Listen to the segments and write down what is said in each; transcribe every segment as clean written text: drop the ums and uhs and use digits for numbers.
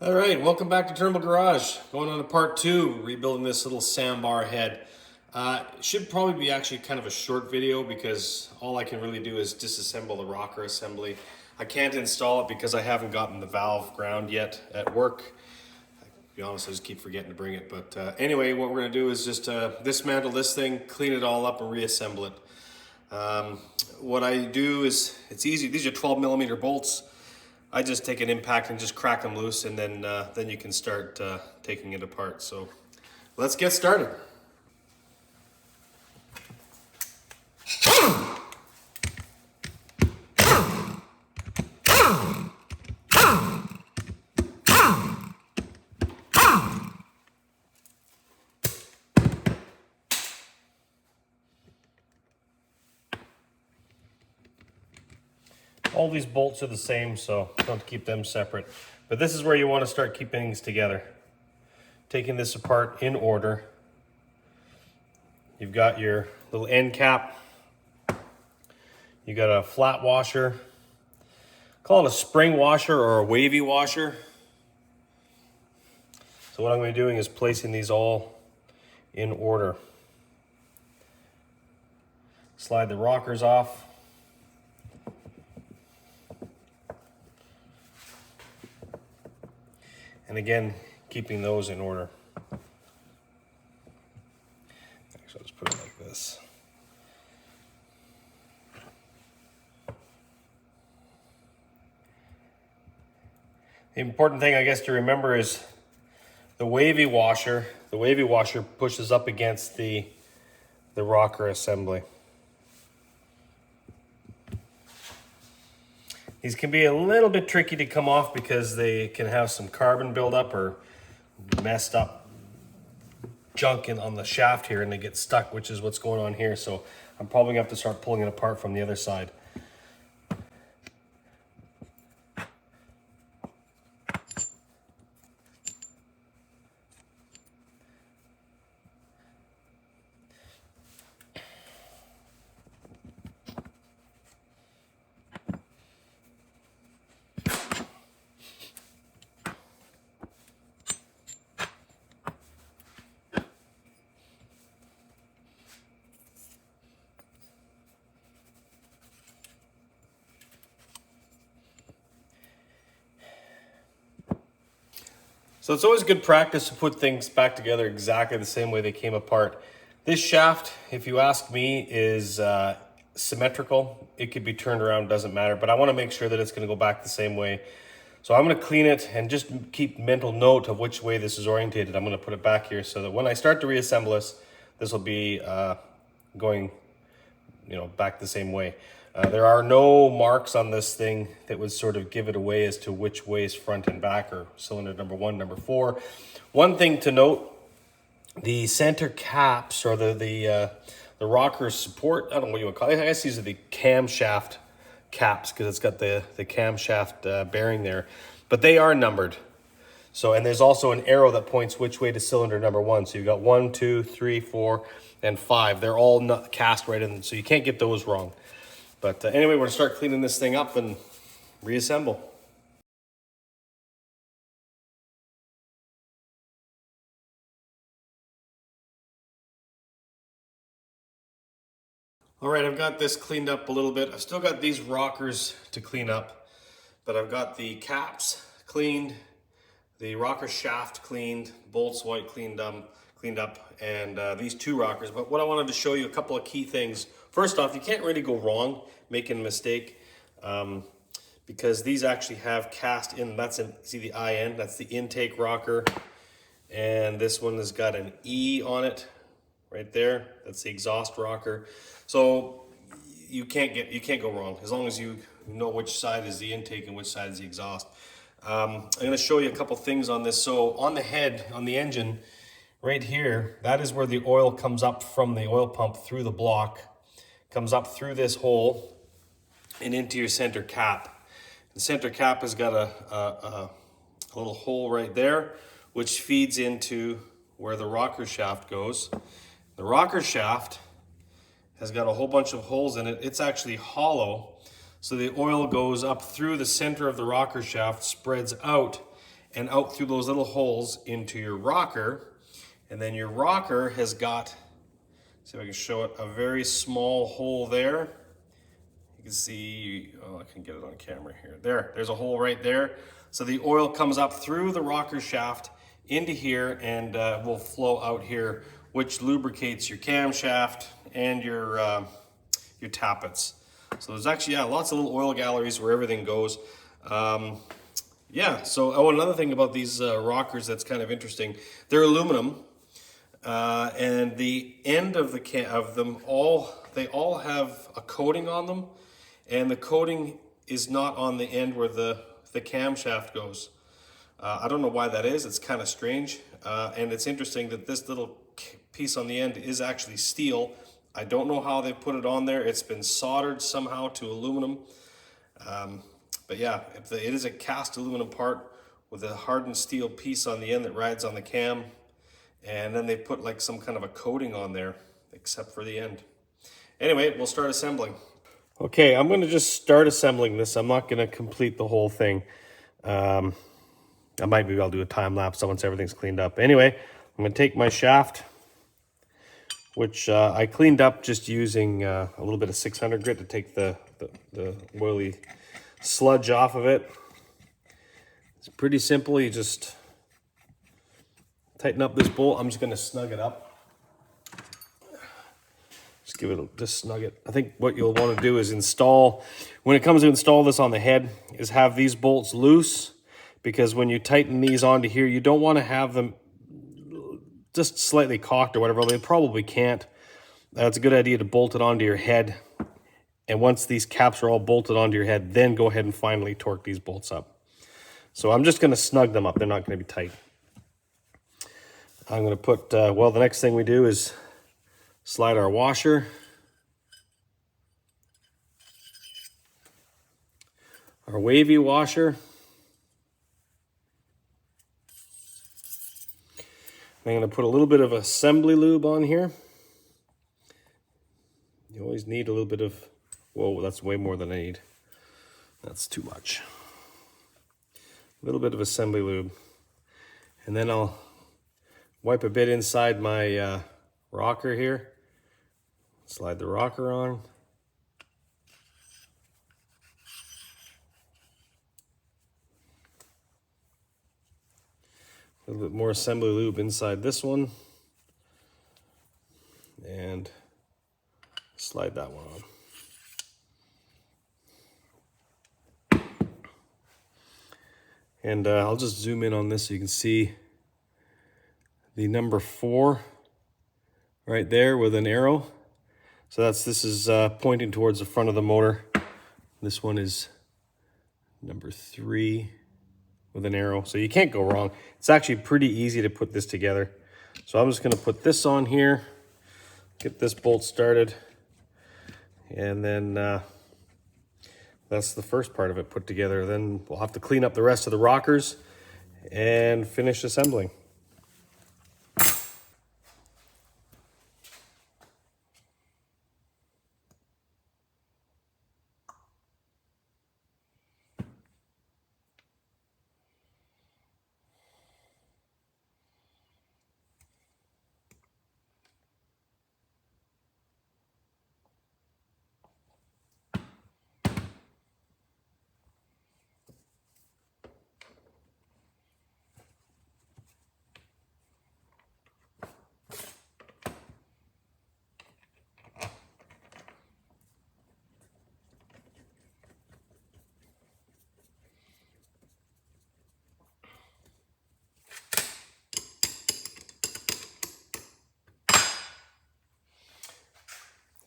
All right, welcome back to Turnbull Garage. Going on to part two, rebuilding this little Sambar head. Should probably be actually kind of a short video because all I can really do is disassemble the rocker assembly. I can't install it because I haven't gotten the valve ground yet at work. To be honest, I just keep forgetting to bring it. But anyway, what we're going to do is just dismantle this thing, clean it all up, and reassemble it. What I do is, it's easy. These are 12 millimeter bolts. I just take an impact and just crack them loose, and then you can start taking it apart. So let's get started. All these bolts are the same, so don't keep them separate. But this is where you want to start keeping things together. Taking this apart in order. You've got your little end cap. You got a flat washer. Call it a spring washer or a wavy washer. So what I'm going to be doing is placing these all in order. Slide the rockers off. And again, keeping those in order. Actually, I'll just put it like this. The important thing, I guess, to remember is the wavy washer. The wavy washer pushes up against the rocker assembly. These can be a little bit tricky to come off because they can have some carbon buildup or messed up junk on the shaft here, and they get stuck, which is what's going on here. So I'm probably gonna have to start pulling it apart from the other side. So it's always good practice to put things back together exactly the same way they came apart. This shaft, if you ask me, is symmetrical. It could be turned around, doesn't matter, but I want to make sure that it's going to go back the same way. So I'm going to clean it and just keep mental note of which way this is orientated. I'm going to put it back here so that when I start to reassemble this will be going, back the same way. There are no marks on this thing that would sort of give it away as to which way is front and back, or cylinder number 1, number 4. One thing to note, the center caps, or the rocker support, I don't know what you would call it. I guess these are the camshaft caps because it's got the camshaft bearing there, but they are numbered. So, and there's also an arrow that points which way to cylinder number 1. So you've got 1, 2, 3, 4, and 5. They're all not cast right in, so you can't get those wrong. But anyway, we're gonna start cleaning this thing up and reassemble. All right, I've got this cleaned up a little bit. I've still got these rockers to clean up, but I've got the caps cleaned, the rocker shaft cleaned, bolts white cleaned up, and these two rockers. But what I wanted to show you, a couple of key things. First off, you can't really go wrong making a mistake because these actually have cast in. See the IN, that's the intake rocker, and this one has got an E on it right there. That's the exhaust rocker. So you can't go wrong as long as you know which side is the intake and which side is the exhaust. I'm going to show you a couple things on this. So on the head, on the engine, right here, that is where the oil comes up from the oil pump through the block, comes up through this hole and into your center cap. The center cap has got a little hole right there, which feeds into where the rocker shaft goes. The rocker shaft has got a whole bunch of holes in it. It's actually hollow, so the oil goes up through the center of the rocker shaft, spreads out, and out through those little holes into your rocker. And then your rocker has got, see if I can show it, a very small hole there. You can see, oh, I can get it on camera here. There's a hole right there. So the oil comes up through the rocker shaft into here and will flow out here, which lubricates your camshaft and your tappets. So there's actually, yeah, lots of little oil galleries where everything goes. Yeah, so, oh, another thing about these rockers that's kind of interesting, they're aluminum, and the end of them they all have a coating on them, and the coating is not on the end where the camshaft goes. I don't know why that is. It's kind of strange, and it's interesting that this little piece on the end is actually steel. I don't know how they put it on there. It's been soldered somehow to aluminum. But yeah, it is a cast aluminum part with a hardened steel piece on the end that rides on the cam. And then they put like some kind of a coating on there, except for the end. Anyway, we'll start assembling. Okay, I'm gonna just start assembling this. I'm not gonna complete the whole thing. Maybe I'll do a time lapse once everything's cleaned up. Anyway, I'm gonna take my shaft, which I cleaned up just using a little bit of 600 grit to take the oily sludge off of it. It's pretty simple. You just tighten up this bolt. I'm just going to snug it up. Just snug it. I think what you'll want to do is install, when it comes to install this on the head, is have these bolts loose, because when you tighten these onto here, you don't want to have them just slightly cocked or whatever. They probably can't. It's a good idea to bolt it onto your head. And once these caps are all bolted onto your head, then go ahead and finally torque these bolts up. So I'm just going to snug them up. They're not going to be tight. I'm going to put, well, the next thing we do is slide our washer. Our wavy washer. I'm going to put a little bit of assembly lube on here. You always need a little bit of, whoa, that's way more than I need. That's too much. A little bit of assembly lube. And then I'll wipe a bit inside my rocker here. Slide the rocker on. A little bit more assembly lube inside this one. And slide that one on. And I'll just zoom in on this so you can see the number 4 right there with an arrow. So this is pointing towards the front of the motor. This one is number 3 with an arrow. So you can't go wrong. It's actually pretty easy to put this together. So I'm just going to put this on here, get this bolt started, and then that's the first part of it put together. Then we'll have to clean up the rest of the rockers and finish assembling.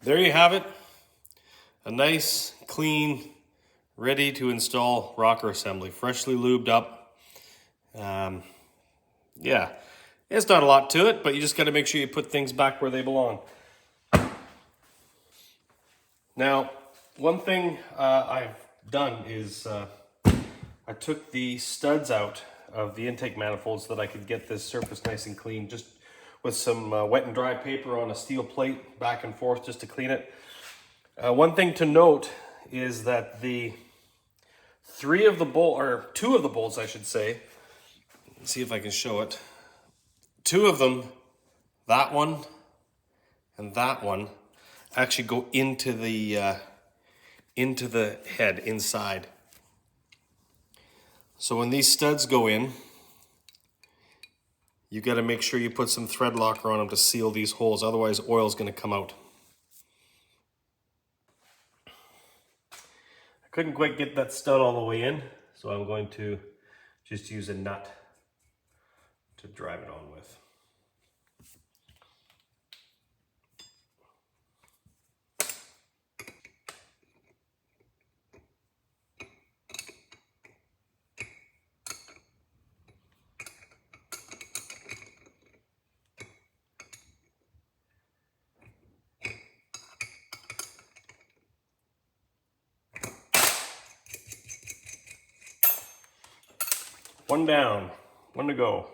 There you have it. A nice, clean, ready to install rocker assembly, freshly lubed up. Yeah, it's not a lot to it, but you just got to make sure you put things back where they belong. Now, one thing I've done is I took the studs out of the intake manifold so that I could get this surface nice and clean, just with some wet and dry paper on a steel plate back and forth just to clean it. One thing to note is that the 2 of the bolts, I should say, Let's see if I can show it. Two of them, that one and that one, actually go into the head inside. So when these studs go in, you got to make sure you put some thread locker on them to seal these holes, otherwise oil's going to come out. I couldn't quite get that stud all the way in, so I'm going to just use a nut to drive it on with. One down, one to go.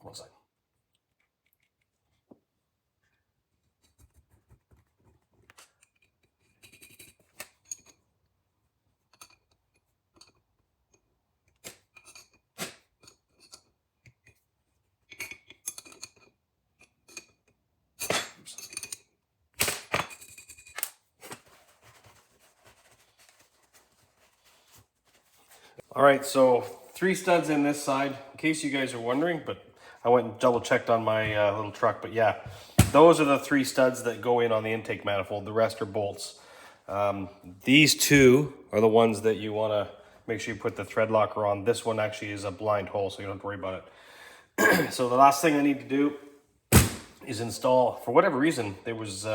One second. All right, so 3 studs in this side, in case you guys are wondering, but I went and double checked on my little truck, but yeah, those are the 3 studs that go in on the intake manifold. The rest are bolts. These 2 are the ones that you want to make sure you put the thread locker on. This one actually is a blind hole, so you don't have to worry about it. So the last thing I need to do is install, for whatever reason, there was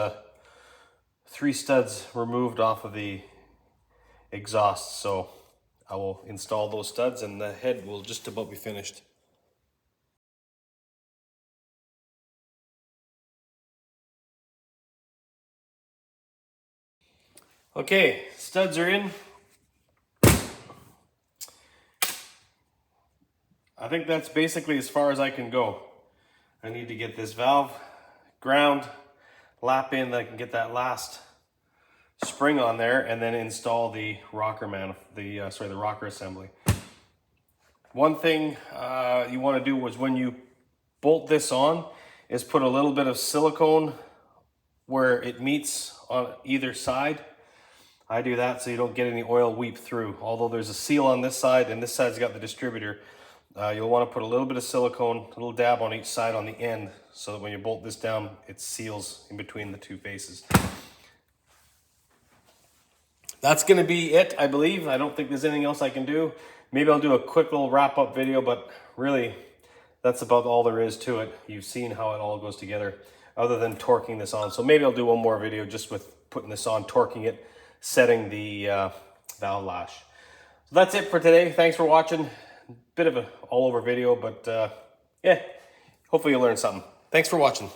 3 studs removed off of the exhaust, so I will install those studs and the head will just about be finished. Okay, studs are in. I think that's basically as far as I can go. I need to get this valve ground, lap in, that I can get that last spring on there, and then install the rocker the rocker assembly. One thing you want to do is when you bolt this on is put a little bit of silicone where it meets on either side. I do that so you don't get any oil weep through. Although there's a seal on this side and this side's got the distributor, you'll want to put a little bit of silicone, a little dab on each side on the end, so that when you bolt this down, it seals in between the 2 faces. That's going to be it, I believe. I don't think there's anything else I can do. Maybe I'll do a quick little wrap-up video, but really, that's about all there is to it. You've seen how it all goes together, other than torquing this on. So maybe I'll do one more video just with putting this on, torquing it, setting the valve lash. So that's it for today. Thanks for watching. Bit of an all-over video, but yeah, hopefully you learned something. Thanks for watching.